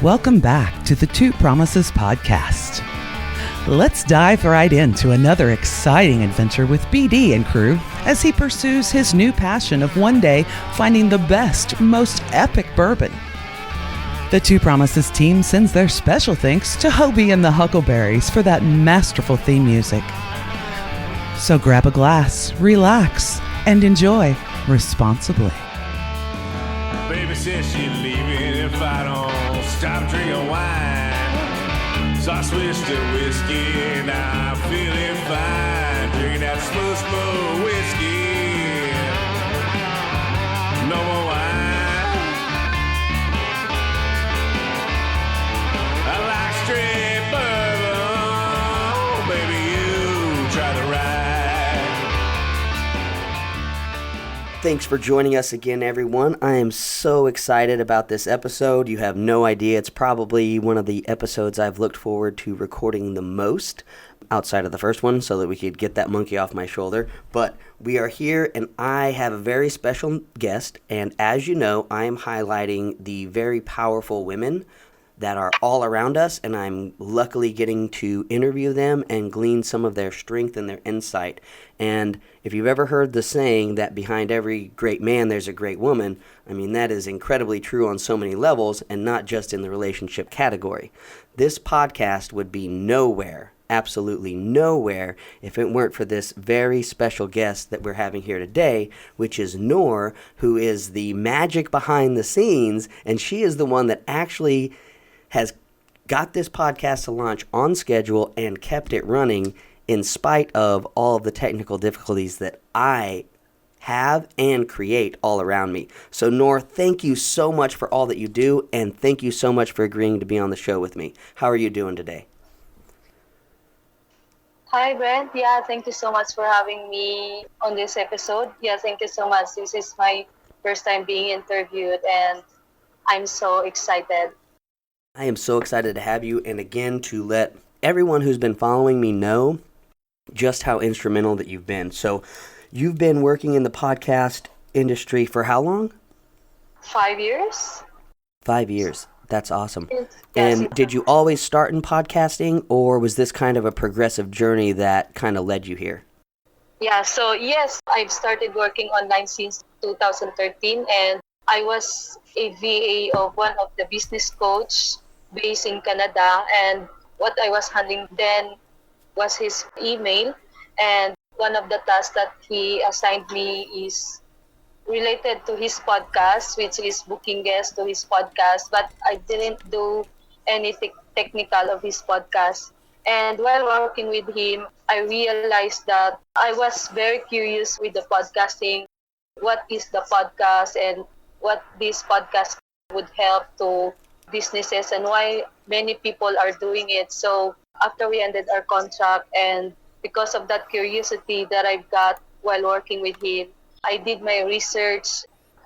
Welcome back to the Two Promises podcast. Let's dive right into another exciting adventure with BD and crew as he pursues his new passion of one day finding the best, most epic bourbon. The Two Promises team sends their special thanks to Hobie and the Huckleberries for that masterful theme music. So grab a glass, relax, and enjoy responsibly. Baby says she's leaving if I don't stop drinking wine. So I switched to whiskey, now I'm feeling fine. Drinking that smooth, smooth whiskey. No more wine. I like straight bourbon. Baby, you try the ride. Thanks for joining us again, everyone. I am so excited about this episode. You have no idea. It's probably one of the episodes I've looked forward to recording the most outside of the first one so that we could get that monkey off my shoulder. But we are here, and I have a very special guest. And as you know, I am highlighting the very powerful women that are all around us, and I'm luckily getting to interview them and glean some of their strength and their insight. And if you've ever heard the saying that behind every great man there's a great woman, I mean, that is incredibly true on so many levels and not just in the relationship category. This podcast would be nowhere, absolutely nowhere, if it weren't for this very special guest that we're having here today, which is Nor, who is the magic behind the scenes, and she is the one that actually has got this podcast to launch on schedule and kept it running in spite of all of the technical difficulties that I have and create all around me. So Nor, thank you so much for all that you do, and thank you so much for agreeing to be on the show with me. How are you doing today? Hi, Brent. Yeah, thank you so much for having me on this episode. Yeah, thank you so much. This is my first time being interviewed, and I'm so excited. I am so excited to have you, and again, to let everyone who's been following me know just how instrumental that you've been. So you've been working in the podcast industry for how long? 5 years. 5 years. That's awesome. Yes, And did you always start in podcasting, or was this kind of a progressive journey that kind of led you here? Yeah, so yes, I've started working online since 2013, and I was a VA of one of the business coach based in Canada, and what I was handling then was his email, and one of the tasks that he assigned me is related to his podcast, which is booking guests to his podcast, but I didn't do anything technical of his podcast. And while working with him, I realized that I was very curious with the podcasting. What is the podcast and what this podcast would help to businesses and why many people are doing it. So after we ended our contract, and because of that curiosity that I've got while working with him, I did my research,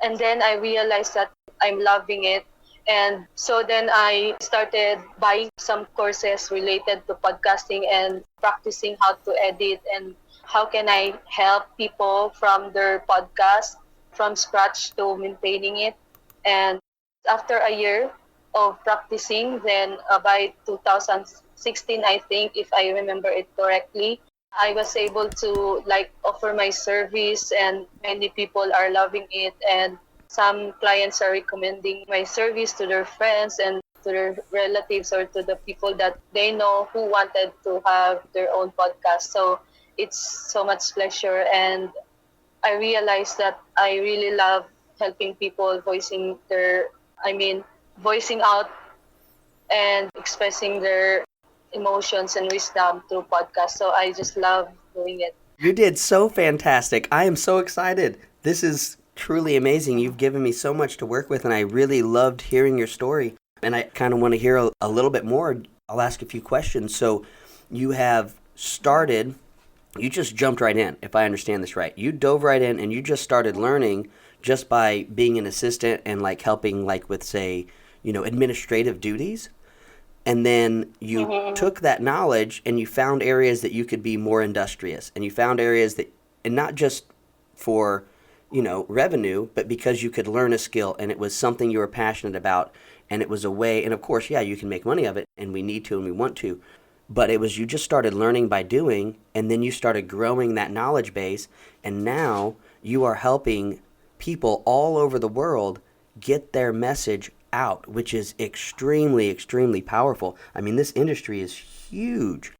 and then I realized that I'm loving it. And so then I started buying some courses related to podcasting and practicing how to edit and how can I help people from their podcast from scratch to maintaining it. And after a year of practicing, then by 2016, I think, if I remember it correctly, I was able to offer my service, and many people are loving it, and some clients are recommending my service to their friends and to their relatives or to the people that they know who wanted to have their own podcast. So it's so much pleasure, and I realized that I really love helping people voicing out and expressing their emotions and wisdom through podcasts. So I just love doing it. You did so fantastic. I am so excited. This is truly amazing. You've given me so much to work with, and I really loved hearing your story. And I kind of want to hear a little bit more. I'll ask a few questions. So you have started, you just jumped right in, if I understand this right. You dove right in and you just started learning just by being an assistant and helping with, say, administrative duties. And then you took that knowledge and you found areas that you could be more industrious, and you found areas that, and not just for revenue, but because you could learn a skill and it was something you were passionate about, and it was a way, and of course, yeah, you can make money of it, and we need to and we want to, but it was you just started learning by doing, and then you started growing that knowledge base, and now you are helping people all over the world get their message out, which is extremely, extremely powerful. I mean, this industry is huge.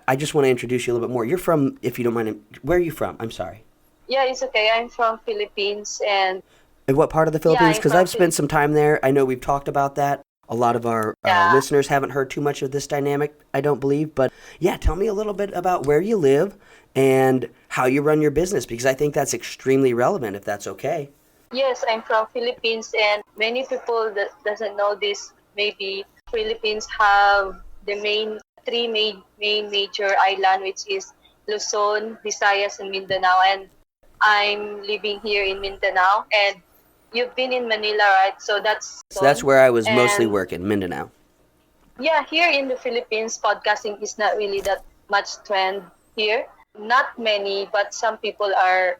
I just want to introduce you a little bit more. You're from, if you don't mind, where are you from? I'm sorry. Yeah, it's okay. I'm from Philippines, and And what part of the Philippines? I'm Because from I've spent some time there. I know we've talked about that. A lot of our Yeah. listeners haven't heard too much of this dynamic, I don't believe. But yeah, tell me a little bit about where you live and how you run your business, because I think that's extremely relevant, if that's okay. yes, I'm from Philippines, and many people that doesn't know this. Maybe Philippines have the main major island, which is Luzon, Visayas, and Mindanao. And I'm living here in Mindanao, and you've been in Manila, right? So that's So that's where I was mostly And working, Mindanao. yeah, here in the Philippines, podcasting is not really that much trend here. Not many, but some people are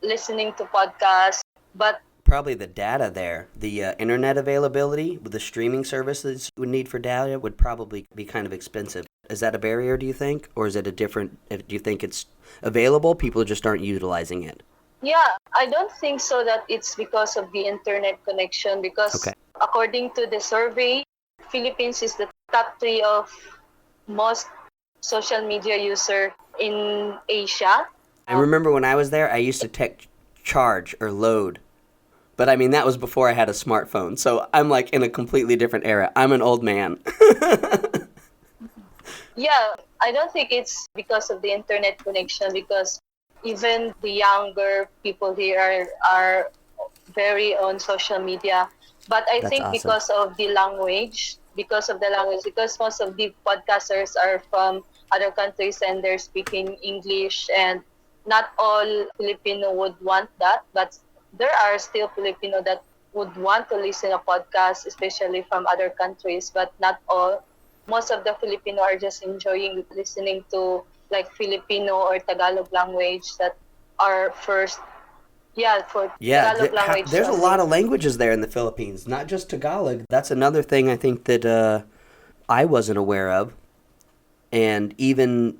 listening to podcasts. But Probably the data there, the internet availability with the streaming services you would need for data would probably be kind of expensive. Is that a barrier, do you think? Or is it a different, do you think it's available, people just aren't utilizing it? yeah, I don't think so that it's because of the internet connection, because Okay. according to the survey, Philippines is the top 3 of most social media user in Asia. I remember when I was there, I used to tech charge or load. But I mean, that was before I had a smartphone. So I'm like in a completely different era. I'm an old man. Yeah, I don't think it's because of the internet connection, because even the younger people here are very on social media. But I That's think awesome. because of the language, because most of the podcasters are from other countries and they're speaking English, and not all Filipino would want that, but there are still Filipino that would want to listen to podcasts, especially from other countries, but not all. Most of the Filipino are just enjoying listening to like Filipino or Tagalog language that are first, yeah, for Yeah, Tagalog language. there's a only. lot of languages there in the Philippines, not just Tagalog. That's another thing I think that I wasn't aware of. And even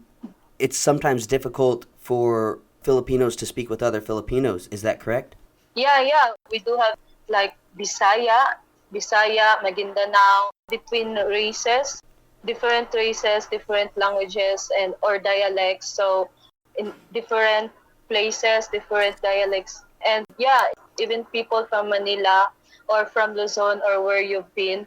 it's sometimes difficult for Filipinos to speak with other Filipinos. Is that correct? Yeah, we do have like Bisaya, Maguindanao, between races, different languages and or dialects. So in different places, different dialects. And yeah, even people from Manila or from Luzon or where you've been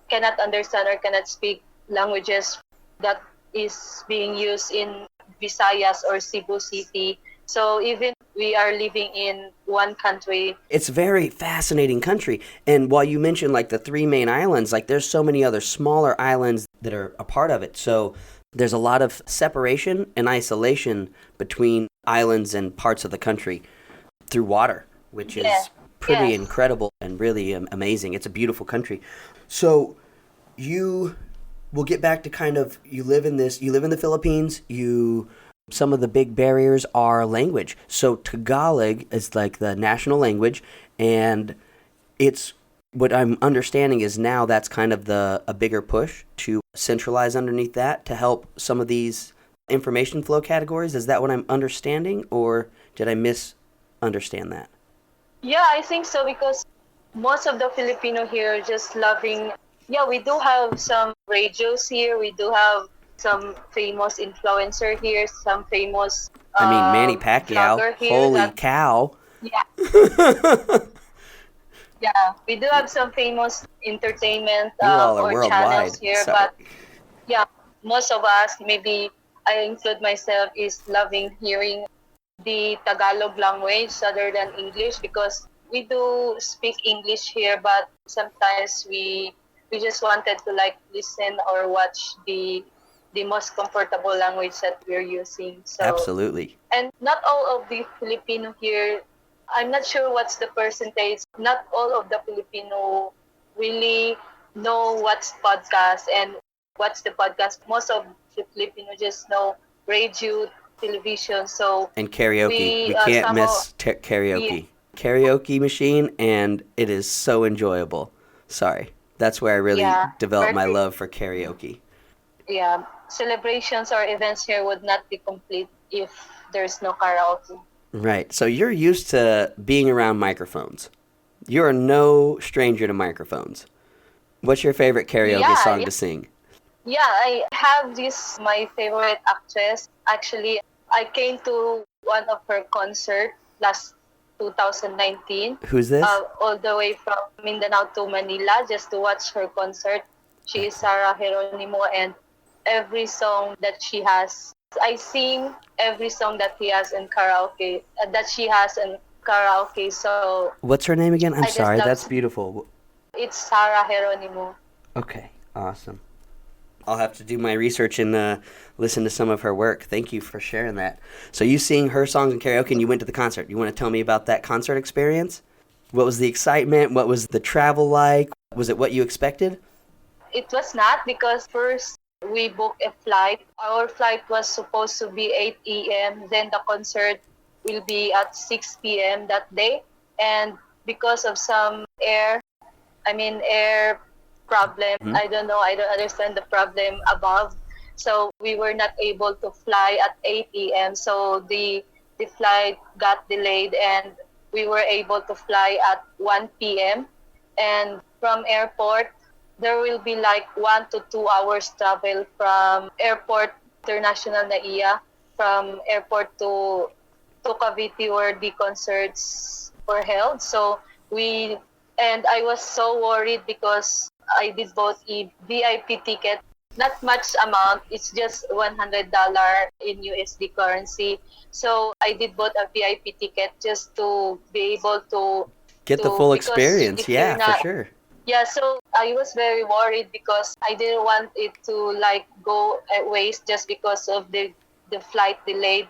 cannot understand or cannot speak languages that is being used in Visayas or Cebu City. So even we are living in one country. It's a very fascinating country. And while you mentioned like the 3 main islands, like there's so many other smaller islands that are a part of it. So there's a lot of separation and isolation between islands and parts of the country through water, which is Yeah. pretty Yes. incredible and really amazing. It's a beautiful country. So you will get back to kind of you live in the Philippines, some of the big barriers are language. So Tagalog is like the national language, and it's what I'm understanding is now that's kind of a bigger push to centralize underneath that to help some of these information flow categories. Is that what I'm understanding, or did I misunderstand that? Yeah, I think so, because most of the Filipino here are just loving. Yeah, we do have some radios here. We do have some famous influencer here, some famous I mean, Manny Pacquiao, vlogger here. holy cow. Yeah, yeah, we do have some famous entertainment You all are or worldwide. channels here. So, But yeah, most of us, maybe I include myself, is loving hearing the Tagalog language rather than English, because we do speak English here, but sometimes we just wanted to like listen or watch the most comfortable language that we're using. So absolutely. and not all of the Filipino here, I'm not sure what's the percentage. Not all of the Filipino really know what's podcast and what's the podcast. Most of the Filipino just know radio, television. So And karaoke. We can't somehow, miss karaoke. karaoke machine, and it is so enjoyable. Sorry. That's where I really Yeah, developed my birthday, love for karaoke. yeah, celebrations or events here would not be complete if there's no karaoke. Right. So you're used to being around microphones. You're no stranger to microphones. What's your favorite karaoke Yeah, song yeah, to sing? yeah. I have this my favorite actress. Actually, I came to one of her concert last 2019, Who's this? all the way from Mindanao to Manila just to watch her concert. She is Excellent. Sarah Geronimo, and every song that she has, I sing every song that he has in karaoke, that she has in karaoke. So What's her name again? I'm I just sorry. love That's beautiful. it's Sarah Geronimo. Okay. Awesome. I'll have to do my research and listen to some of her work. Thank you for sharing that. So you sing her songs in karaoke and you went to the concert. You want to tell me about that concert experience? What was the excitement? What was the travel like? Was it what you expected? It was not because first we booked a flight. Our flight was supposed to be 8 a.m. Then the concert will be at 6 p.m. that day. And because of some air problem, Mhm. I don't know, I don't understand the problem above. So we were not able to fly at 8 a.m. So the flight got delayed and we were able to fly at 1 p.m. And from airport, there will be like 1 to 2 hours travel from airport international Naiya, from airport to Cavite where the concerts were held. So we and I was so worried because I did both a VIP ticket, not much amount, it's just $100 in USD currency. So I did both a VIP ticket just to be able Get the full because experience. if you're Yeah, for not sure. yeah, so I was very worried because I didn't want it to like go at waste just because of the flight delayed.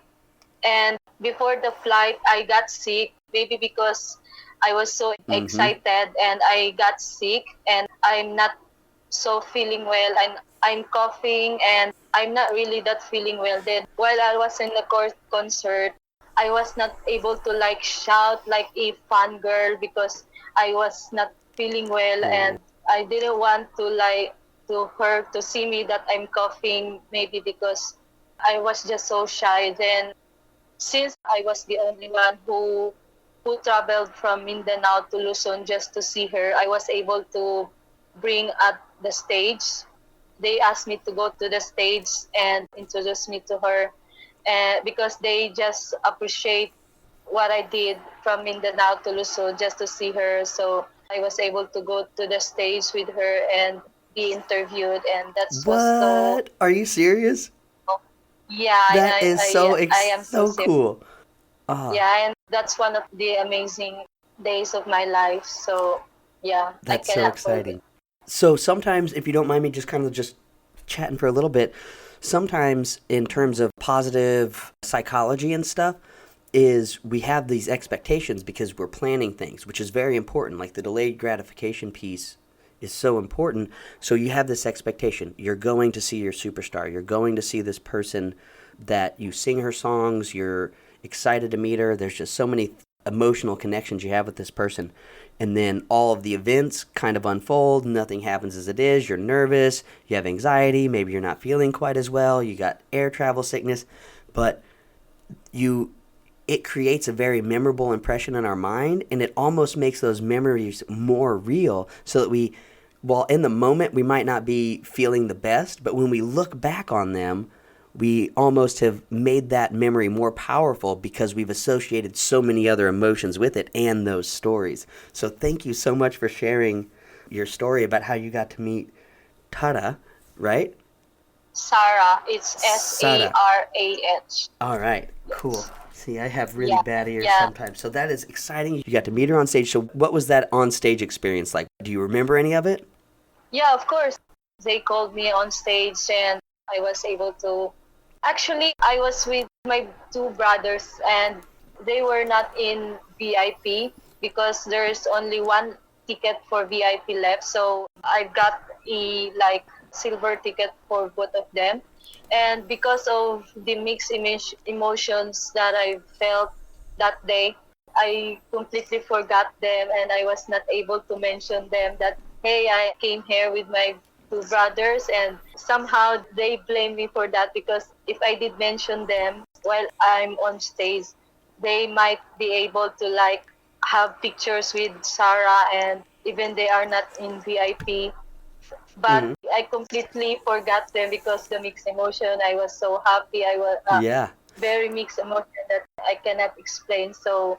And before the flight, I got sick, maybe because I was so Mm-hmm. excited and I got sick and I'm not so feeling well. I'm coughing and I'm not really that feeling well. Then while I was in the concert, I was not able to like shout like a fan girl because I was not feeling well Oh. and I didn't want to like to her to see me that I'm coughing maybe because I was just so shy. Then since I was the only one who traveled from Mindanao to Luzon just to see her, I was able to bring at the stage. They asked me to go to the stage and introduce me to her, and because they just appreciate what I did from Mindanao to Luzon just to see her. So I was able to go to the stage with her and be interviewed, and that was so. What? Are you serious? Yeah, That is I am so so serious. cool. Ah, Yeah, and that's one of the amazing days of my life. So, yeah, I that's so cannot forget. exciting. So sometimes, if you don't mind me just kind of just chatting for a little bit, sometimes in terms of positive psychology and stuff, is we have these expectations because we're planning things, which is very important. Like the delayed gratification piece is so important. So you have this expectation. You're going to see your superstar. You're going to see this person that you sing her songs. You're excited to meet her. There's just so many emotional connections you have with this person. And then all of the events kind of unfold. Nothing happens as it is. You're nervous. You have anxiety. Maybe you're not feeling quite as well. You got air travel sickness. But you it creates a very memorable impression in our mind, and it almost makes those memories more real, so that we, while in the moment we might not be feeling the best, but when we look back on them, we almost have made that memory more powerful because we've associated so many other emotions with it and those stories. So thank you so much for sharing your story about how you got to meet Tara, right? Sarah, it's Sara. Sarah. All right, cool. Yes. See, I have really Yeah. bad ears Yeah. sometimes, so that is exciting. You got to meet her on stage. So, what was that on stage experience like? Do you remember any of it? Yeah, of course. They called me on stage and I was able to. Actually, I was with my two brothers and they were not in VIP because there's only one ticket for VIP left. So I got a like silver ticket for both of them. And because of the mixed emotions that I felt that day, I completely forgot them and I was not able to mention them that, hey, I came here with my two brothers, and somehow they blame me for that because if I did mention them while I'm on stage, they might be able to like have pictures with Sarah, and even they are not in VIP. But Hmm. I completely forgot them because the mixed emotion. I was so happy. I was Yeah. very mixed emotion that I cannot explain. So,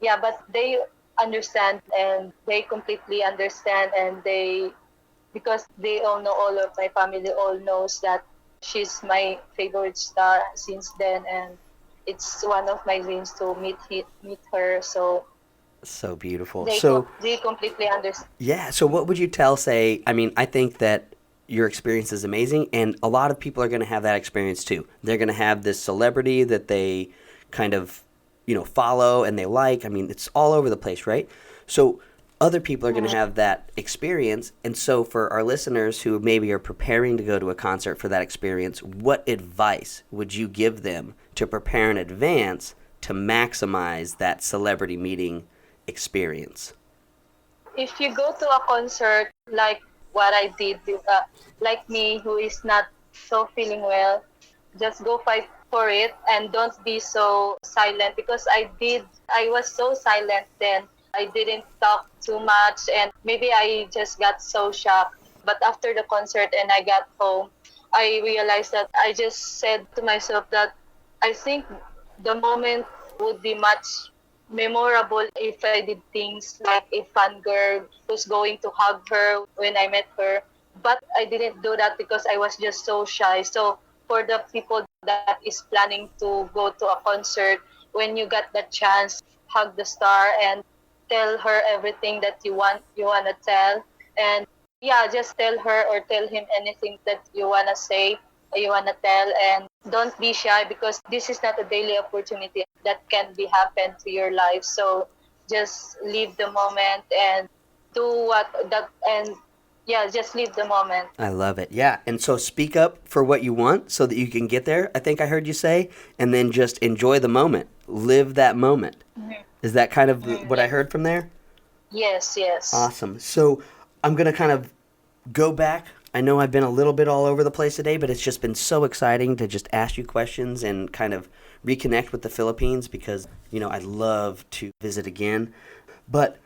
yeah, but they understand and they completely understand, and they, because they all know, all of my family all knows that she's my favorite star since then, and it's one of my dreams to meet her. So So beautiful. they So, they completely understand. yeah. So, what would you tell, say, I mean, I think that your experience is amazing, and a lot of people are going to have that experience too. They're going to have this celebrity that they kind of, follow and they like. I mean, it's all over the place, right? So, other people are going to have that experience. And so, for our listeners who maybe are preparing to go to a concert for that experience, what advice would you give them to prepare in advance to maximize that celebrity meeting experience? If you go to a concert like what I did, like me who is not so feeling well, just go fight for it and don't be so silent, because I was so silent then. I didn't talk too much and maybe I just got so shocked. But after the concert and I got home, I realized that I just said to myself that I think the moment would be much memorable if I did things like a fun girl who's going to hug her when I met her. But I didn't do that because I was just so shy. So for the people that is planning to go to a concert, when you got the chance, hug the star and tell her everything that you wanna tell. And yeah, just tell her or tell him anything that you wanna say, or you wanna tell, and don't be shy because this is not a daily opportunity that can be happen to your life. So just live the moment and do what that, and yeah, just live the moment. I love it. Yeah. And so speak up for what you want so that you can get there, I think I heard you say, and then just enjoy the moment. Live that moment. Is that kind of what I heard from there? Yes, yes. Awesome. So I'm going to kind of go back. I know I've been a little bit all over the place today, but it's just been so exciting to just ask you questions and kind of reconnect with the Philippines because, I'd love to visit again. But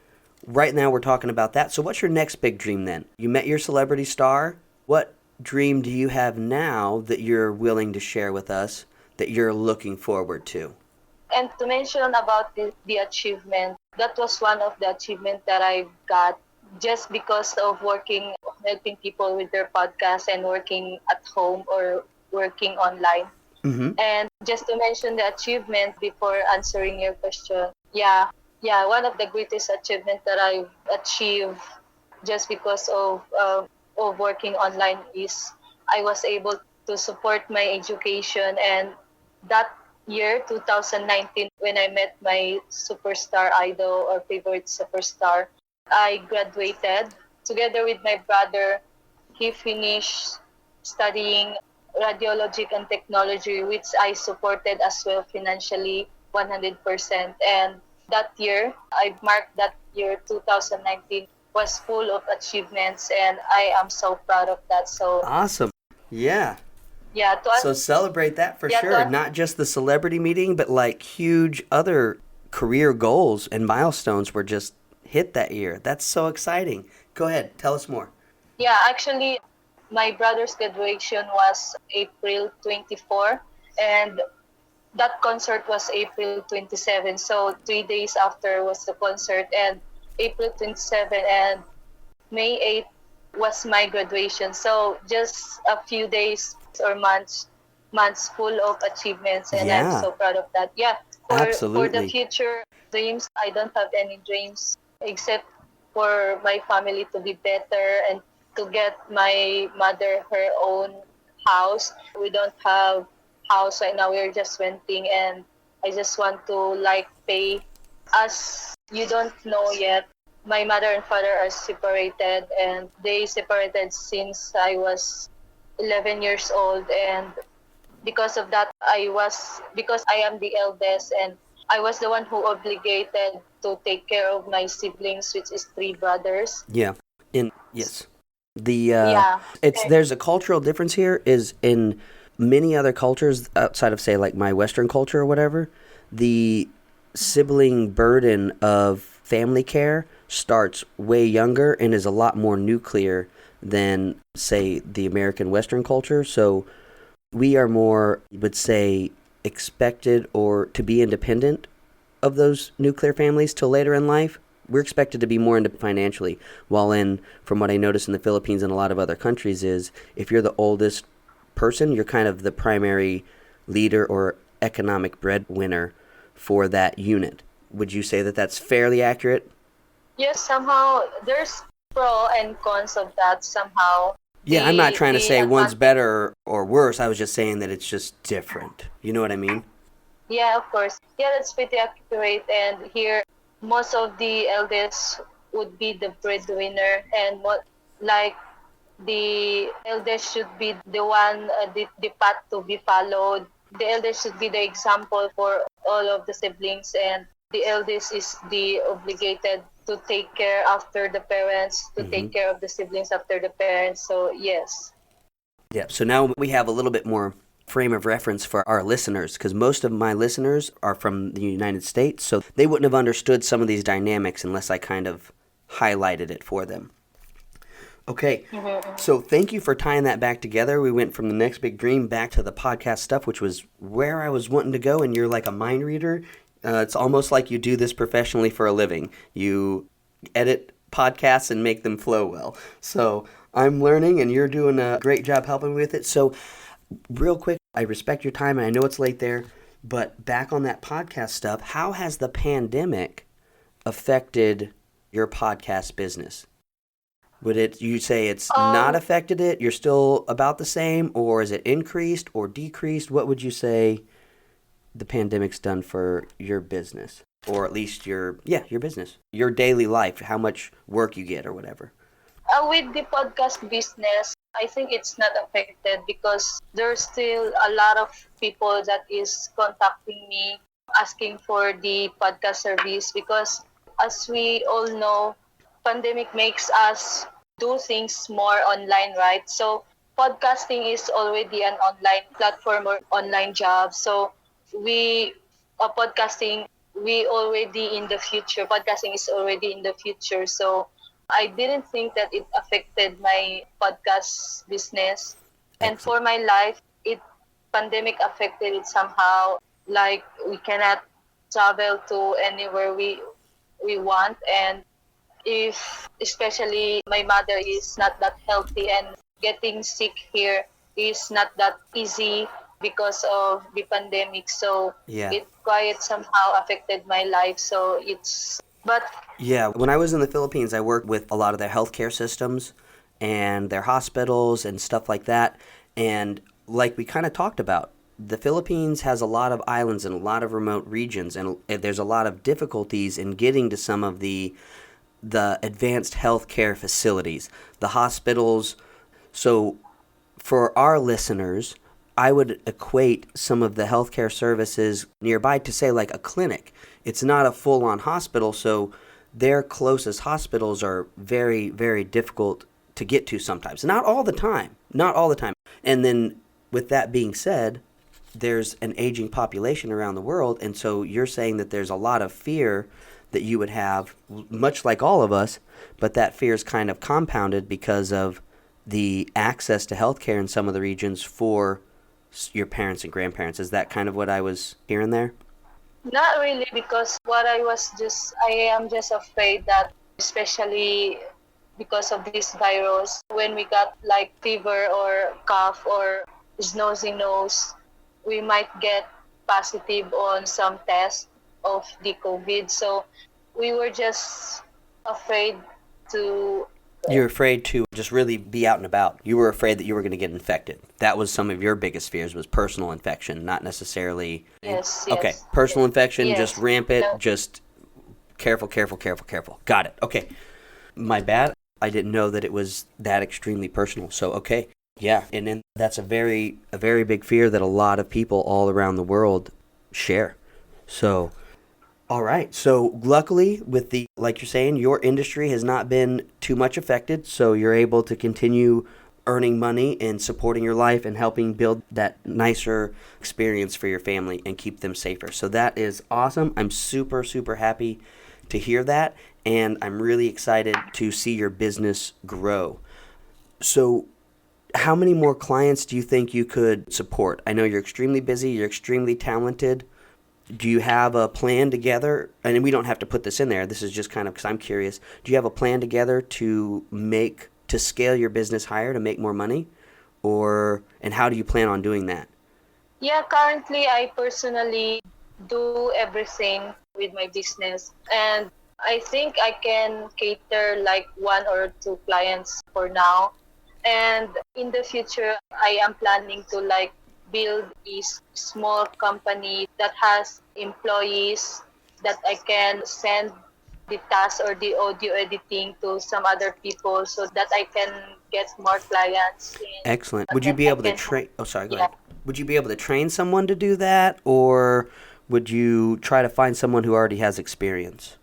right now we're talking about that. So what's your next big dream then? You met your celebrity star. What dream do you have now that you're willing to share with us that you're looking forward to? And to mention about the achievement, that was one of the achievements that I got just because of working, helping people with their podcast and working at home or working online. Mm-hmm. And just to mention the achievement before answering your question, yeah, one of the greatest achievements that I've achieved just because of working online is I was able to support my education. And that year, 2019, when I met my superstar idol or favorite superstar, I graduated together with my brother. He finished studying radiologic and technology, which I supported as well financially 100%. And that year, I marked that year 2019 was full of achievements, and I am so proud of that. So Awesome. Yeah. yeah, So celebrate that for yeah, sure. Not just the celebrity meeting, but like huge other career goals and milestones were just hit that year. That's so exciting. Go ahead. Tell us more. yeah, actually, my brother's graduation was April 24, and that concert was April 27. So 3 days after was the concert, and April 27 and May 8 was my graduation. So just a few days or months full of achievements, and I'm Yeah. so proud of that. Yeah, for the Absolutely. future dreams, I don't have any dreams except for my family to be better and to get my mother her own house. We don't have house right now. We're just renting, and I just want to like pay. As you don't know yet, my mother and father are separated, and they separated since I was 11 years old. And because of that, because I am the eldest, and I was the one who obligated to take care of my siblings, which is three brothers. Yeah. Yes. The Yeah. it's there's a cultural difference here is in many other cultures outside of say like my Western culture or whatever, the sibling burden of family care starts way younger and is a lot more nuclear than say the American Western culture. So we are more, would say, expected or to be independent of those nuclear families till later in life. We're expected to be more independent financially, while from what I notice in the Philippines and a lot of other countries is if you're the oldest person, you're kind of the primary leader or economic breadwinner for that unit. Would you say that that's fairly accurate? Yes, somehow there's pro and cons of that somehow. Yeah, I'm not trying to say one's advan- better or worse. I was just saying that it's just different. You know what I mean? Yeah, of course. Yeah, that's pretty accurate. And here, most of the eldest would be the breadwinner, and like the eldest should be the one, the path to be followed. The eldest should be the example for all of the siblings, and the eldest is the obligated to take care after the parents, to take care of the siblings after the parents. So yes. Yeah. So now we have a little bit more frame of reference for our listeners because most of my listeners are from the United States, so they wouldn't have understood some of these dynamics unless I kind of highlighted it for them. Okay, so thank you for tying that back together. We went from the next big dream back to the podcast stuff, which was where I was wanting to go, and you're like a mind reader. It's almost like you do this professionally for a living. You edit podcasts and make them flow well. So I'm learning, and you're doing a great job helping me with it. So real quick, I respect your time, and I know it's late there, but back on that podcast stuff, how has the pandemic affected your podcast business? Would you say it's not affected it? You're still about the same, or is it increased or decreased? What would you say the pandemic's done for your business, or at least your business, your daily life, how much work you get or whatever? With the podcast business, I think it's not affected because there's still a lot of people that is contacting me asking for the podcast service because as we all know, pandemic makes us do things more online, right? So podcasting is already an online platform or online job. So we podcasting we already in the future. Podcasting is already in the future. So I didn't think that it affected my podcast business. And for my life, it pandemic affected it somehow. Like we cannot travel to anywhere we want, and if especially my mother is not that healthy and getting sick here is not that easy because of the pandemic. So it quite somehow affected my life. So Yeah, when I was in the Philippines, I worked with a lot of their healthcare systems and their hospitals and stuff like that. And like we kind of talked about, the Philippines has a lot of islands and a lot of remote regions, and there's a lot of difficulties in getting to some of the advanced healthcare facilities, the hospitals. So for our listeners, I would equate some of the healthcare services nearby to say like a clinic. It's not a full-on hospital, so their closest hospitals are very, very difficult to get to sometimes. Not all the time. And then with that being said, there's an aging population around the world, and so you're saying that there's a lot of fear that you would have, much like all of us, but that fear is kind of compounded because of the access to healthcare in some of the regions for your parents and grandparents. Is that kind of what I was hearing there? not really, because I am just afraid that, especially because of this virus, when we got like fever or cough or snotty nose, we might get positive on some test of the COVID. So we were just afraid to. You're afraid to just really be out and about. You were afraid that you were going to get infected. That was some of your biggest fears, was personal infection, not necessarily... Yes. Okay, personal infection, Yes. just rampant, No. just careful. Got it. Okay. My bad. I didn't know that it was that extremely personal. So, okay. Yeah, and then that's a very big fear that a lot of people all around the world share. So, All right. So luckily with the, like you're saying, your industry has not been too much affected. So you're able to continue earning money and supporting your life and helping build that nicer experience for your family and keep them safer. So that is awesome. I'm super, super happy to hear that. And I'm really excited to see your business grow. So how many more clients do you think you could support? I know you're extremely busy, you're extremely talented. Do you have a plan together? And we don't have to put this in there. This is just kind of because I'm curious. Do you have a plan together to scale your business higher to make more money? And how do you plan on doing that? Yeah, currently I personally do everything with my business, and I think I can cater like one or two clients for now. And in the future, I am planning to like build a small company that has employees that I can send the task or the audio editing to some other people so that I can get more clients. Excellent. And Would you then be I able to can, train? Oh, sorry, go yeah, ahead. Would you be able to train someone to do that? Or would you try to find someone who already has experience?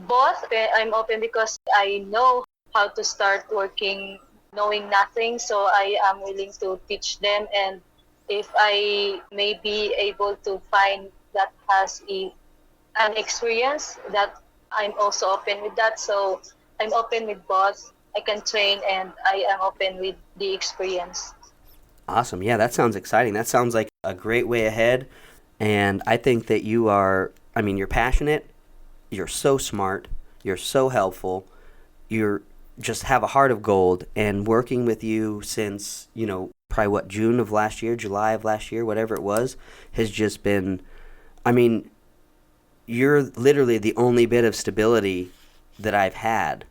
both. I'm open because I know how to start working knowing nothing, so I am willing to teach them. And if I may be able to find that has an experience, that I'm also open with that. So I'm open with both. I can train and I am open with the experience. Awesome. Yeah, that sounds exciting. That sounds like a great way ahead. And I think that you're passionate, you're so smart, you're so helpful, you're just have a heart of gold. And working with you since, probably June of last year, July of last year, whatever it was, has just been, I mean, you're literally the only bit of stability that I've had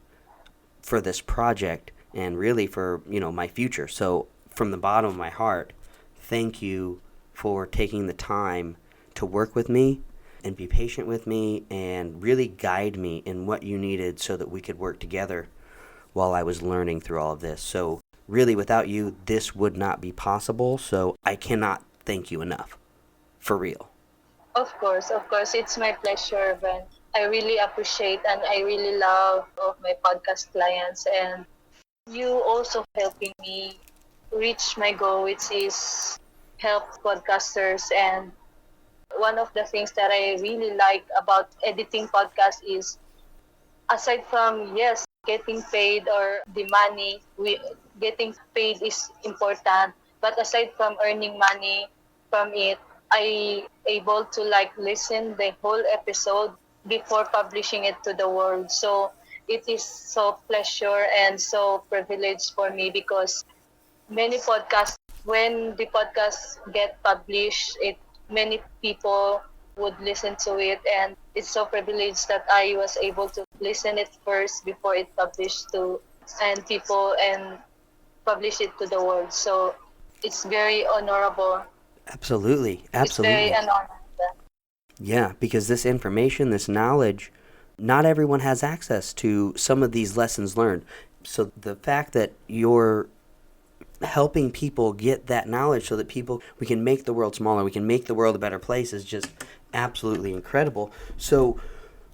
for this project and really for, my future. So from the bottom of my heart, thank you for taking the time to work with me and be patient with me and really guide me in what you needed so that we could work together while I was learning through all of this. So really, without you, this would not be possible. So I cannot thank you enough. For real. Of course, it's my pleasure, Ben. I really appreciate and I really love all of my podcast clients, and you also helping me reach my goal, which is help podcasters. And one of the things that I really like about editing podcasts is, aside from, yes, getting paid or the money, getting paid is important. But aside from earning money from it, I able to like listen the whole episode before publishing it to the world. So it is so pleasure and so privilege for me, because many podcasts, when the podcast get published, it many people would listen to it, and it's so privileged that I was able to listen it first before it published to and people and publish it to the world. So it's very honorable. Absolutely. It's very Absolutely. an honor. Yeah, because this information, this knowledge, not everyone has access to some of these lessons learned. So the fact that you're helping people get that knowledge so that we can make the world smaller, we can make the world a better place is just absolutely incredible. So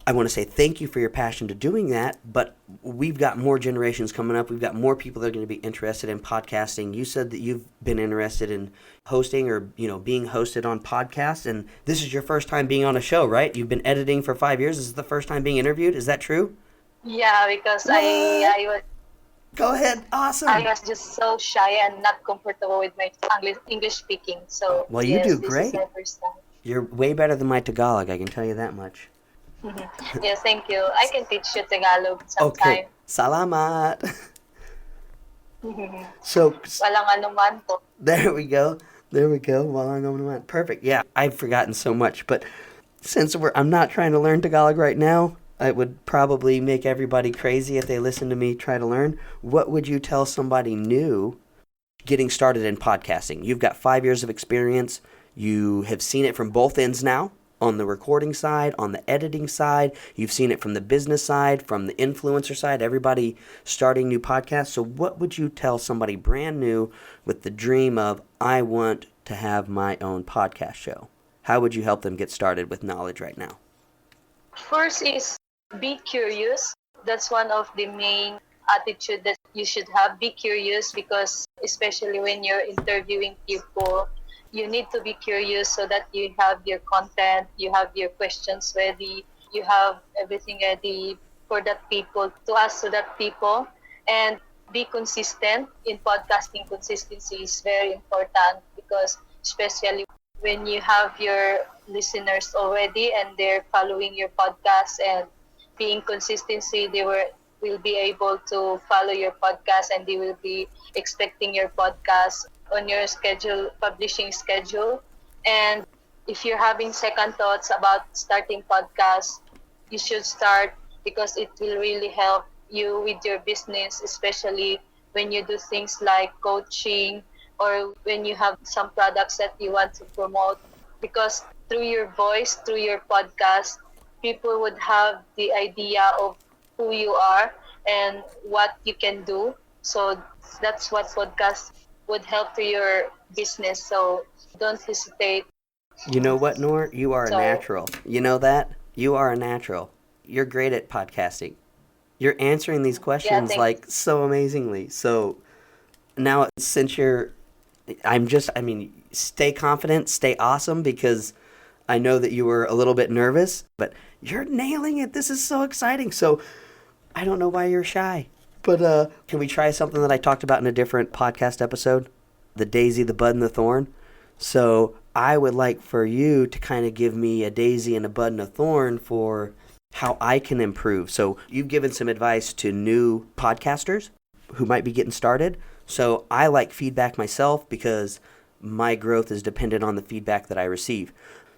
I want to say thank you for your passion to doing that, but we've got more generations coming up. We've got more people that are going to be interested in podcasting. You said that you've been interested in hosting or, being hosted on podcasts, and this is your first time being on a show, right? You've been editing for 5 years. This is the first time being interviewed. Is that true? Yeah, because I was Go ahead. Awesome. I was just so shy and not comfortable with my English speaking. So Well, you yes, do this great. is my first time. You're way better than my Tagalog, I can tell you that much. Yes, thank you. I can teach you Tagalog sometime. Okay. Salamat. So, Walang anuman po. there we go. Walang naman. Perfect. Yeah, I've forgotten so much, but since I'm not trying to learn Tagalog right now, it would probably make everybody crazy if they listen to me try to learn. What would you tell somebody new getting started in podcasting? You've got 5 years of experience. You have seen it from both ends now, on the recording side, on the editing side. You've seen it from the business side, from the influencer side, everybody starting new podcasts. So what would you tell somebody brand new with the dream of, I want to have my own podcast show? How would you help them get started with knowledge right now? First is be curious. That's one of the main attitude that you should have. Be curious because especially when you're interviewing people, you need to be curious so that you have your content, you have your questions ready, you have everything ready for that people to ask to that people. And be consistent in podcasting. Consistency is very important because especially when you have your listeners already and they're following your podcast and being consistency, will be able to follow your podcast and they will be expecting your podcast on your schedule, publishing schedule. And if you're having second thoughts about starting podcast, you should start because it will really help you with your business, especially when you do things like coaching or when you have some products that you want to promote. Because through your voice, through your podcast, people would have the idea of who you are and what you can do. So that's what podcast would help to your business. So don't hesitate. You know what, Nor? You are a So natural. You know that? You are a natural. You're great at podcasting. You're answering these yeah, questions thanks. like so amazingly. So now, since stay confident, stay awesome, because I know that you were a little bit nervous, but you're nailing it. This is so exciting. So I don't know why you're shy, but can we try something that I talked about in a different podcast episode? The daisy, the bud, and the thorn. So I would like for you to kind of give me a daisy and a bud and a thorn for how I can improve. So you've given some advice to new podcasters who might be getting started. So I like feedback myself because my growth is dependent on the feedback that I receive.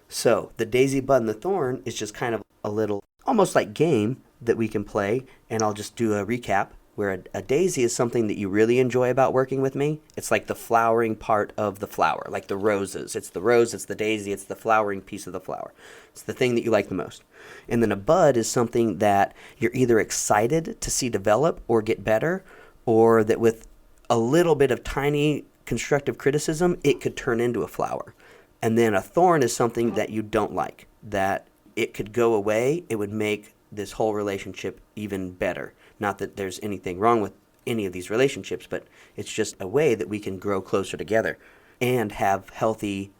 So the daisy, bud, and the thorn is just kind of a little, almost like game that we can play. And I'll just do a recap where a daisy is something that you really enjoy about working with me. It's like the flowering part of the flower, like the roses. It's the rose, it's the daisy, it's the flowering piece of the flower. It's the thing that you like the most. And then a bud is something that you're either excited to see develop or get better, or that with a little bit of tiny constructive criticism, it could turn into a flower. And then a thorn is something that you don't like, that it could go away. It would make this whole relationship even better. Not that there's anything wrong with any of these relationships, but it's just a way that we can grow closer together and have healthy,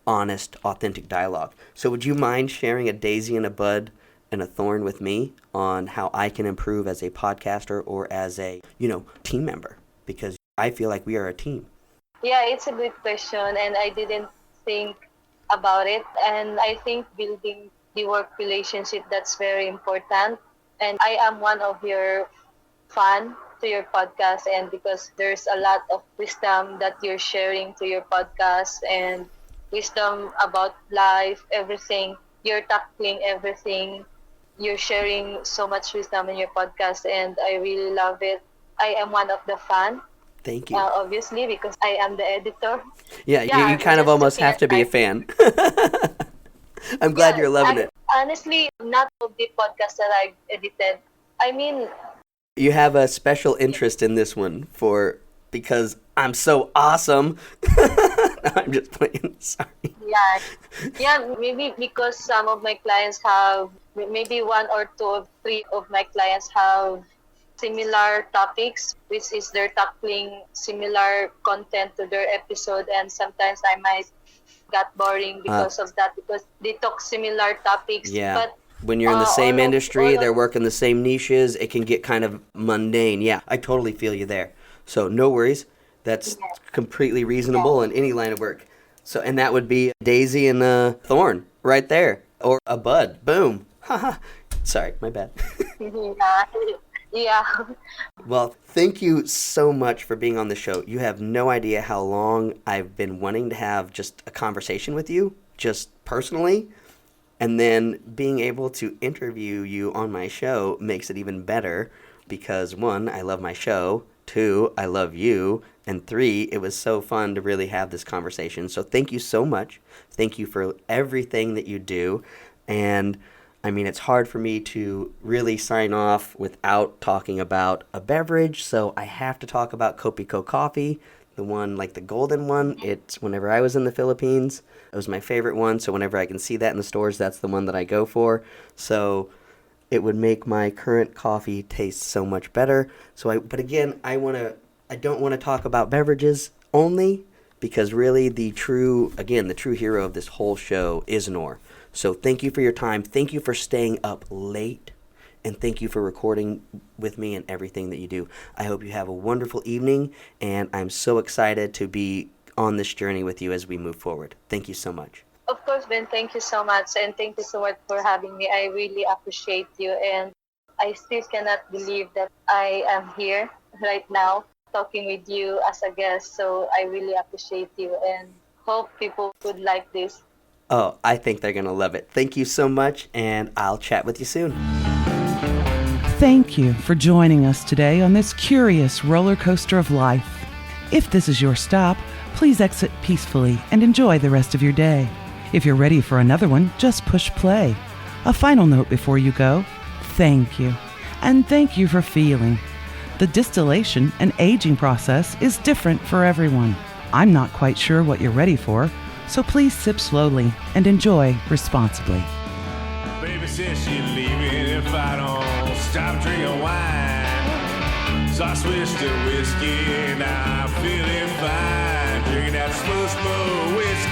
honest, authentic dialogue. So would you mind sharing a daisy and a bud and a thorn with me on how I can improve as a podcaster or as a, team member? Because I feel like we are a team. Yeah, it's a good question, and I didn't think about it. And I think building the work relationship, that's very important. And I am one of your fan to your podcast, and because there's a lot of wisdom that you're sharing to your podcast and wisdom about life, everything. You're tackling everything. You're sharing so much wisdom in your podcast, and I really love it. I am one of the fan. Thank you. Obviously, because I am the editor. Yeah, you kind of just almost looking have at to be a fan. I'm glad you're loving it. Honestly, not of the podcast that I've edited. I mean, You have a special interest in this one because I'm so awesome. No, I'm just playing. Sorry. maybe because some of my clients have, maybe one or two or three of my clients have similar topics, which is they're tackling similar content to their episode, and sometimes I might get boring because of that, because they talk similar topics. Yeah. But When you're in the same industry, all they're of- working the same niches, it can get kind of mundane. Yeah, I totally feel you there. So no worries. That's completely reasonable in any line of work. So, and that would be a daisy and a thorn right there. Or a bud. Boom. Haha. Sorry, my bad. yeah. Well, thank you so much for being on the show. You have no idea how long I've been wanting to have just a conversation with you, just personally. And then being able to interview you on my show makes it even better because, one, I love my show. Two, I love you. And three, it was so fun to really have this conversation. So thank you so much. Thank you for everything that you do. And I mean, it's hard for me to really sign off without talking about a beverage. So I have to talk about Kopiko coffee, the one, like the golden one. It's whenever I was in the Philippines, it was my favorite one. So whenever I can see that in the stores, that's the one that I go for. So it would make my current coffee taste so much better. But again, I don't want to talk about beverages only, because really the true hero of this whole show is Nor. So thank you for your time. Thank you for staying up late. And thank you for recording with me and everything that you do. I hope you have a wonderful evening, and I'm so excited to be on this journey with you as we move forward. Thank you so much. Of course, Ben, thank you so much. And thank you so much for having me. I really appreciate you. And I still cannot believe that I am here right now talking with you as a guest. So I really appreciate you and hope people would like this. Oh, I think they're going to love it. Thank you so much, and I'll chat with you soon. Thank you for joining us today on this curious roller coaster of life. If this is your stop, please exit peacefully and enjoy the rest of your day. If you're ready for another one, just push play. A final note before you go: thank you. And thank you for feeling. The distillation and aging process is different for everyone. I'm not quite sure what you're ready for, so please sip slowly and enjoy responsibly. Baby says she's leaving if I don't stop drinking wine. So I switched to whiskey, now I'm feeling fine. Drinking that smooth whiskey.